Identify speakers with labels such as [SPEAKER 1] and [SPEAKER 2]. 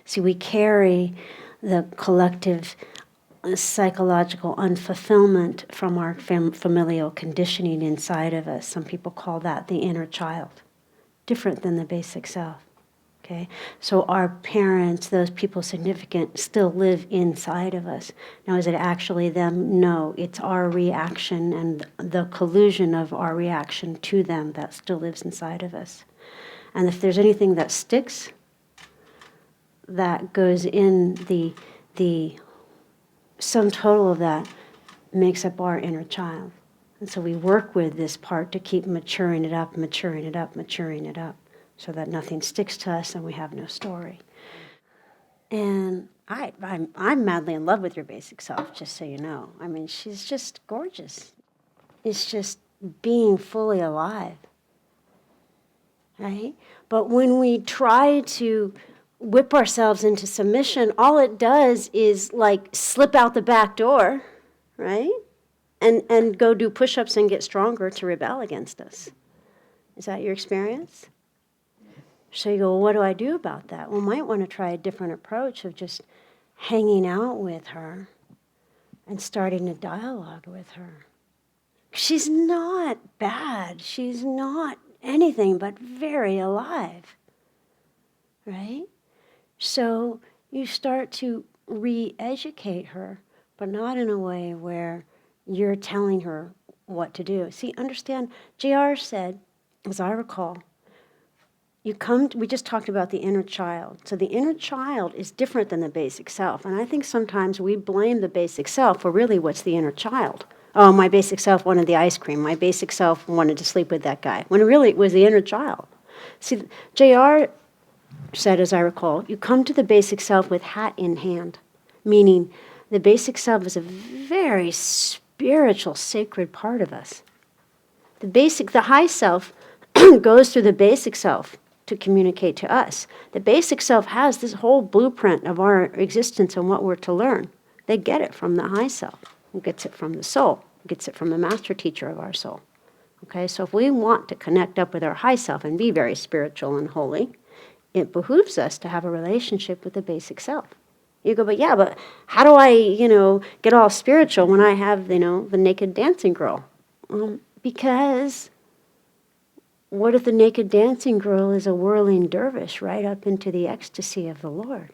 [SPEAKER 1] See, we carry the collective psychological unfulfillment from our familial conditioning inside of us. Some people call that the inner child, different than the basic self. Okay, so our parents, those people significant, still live inside of us. Now, is it actually them? No, it's our reaction and the collusion of our reaction to them that still lives inside of us. And if there's anything that sticks, that goes in the sum total of that makes up our inner child. And so we work with this part to keep maturing it up, maturing it up, maturing it up, so that nothing sticks to us and we have no story. And I'm madly in love with your basic self, just so you know. I mean, she's just gorgeous. It's just being fully alive, right? But when we try to whip ourselves into submission, all it does is like slip out the back door, right? And go do push-ups and get stronger to rebel against us. Is that your experience? So you go, well, what do I do about that? Well, might want to try a different approach of just hanging out with her and starting a dialogue with her. She's not bad. She's not anything but very alive, right? So you start to re-educate her, but not in a way where you're telling her what to do. See, understand, JR said, as I recall, we just talked about the inner child. So the inner child is different than the basic self. And I think sometimes we blame the basic self for really what's the inner child. Oh, my basic self wanted the ice cream. My basic self wanted to sleep with that guy. When really it was the inner child. See, JR said, as I recall, you come to the basic self with hat in hand, meaning the basic self is a very spiritual, sacred part of us. The high self goes through the basic self to communicate to us. The basic self has this whole blueprint of our existence and what we're to learn. They get it from the high self. It gets it from the soul. It gets it from the master teacher of our soul. Okay, so if we want to connect up with our high self and be very spiritual and holy, it behooves us to have a relationship with the basic self. You go, but how do I, get all spiritual when I have, the naked dancing girl? Because what if the naked dancing girl is a whirling dervish right up into the ecstasy of the Lord?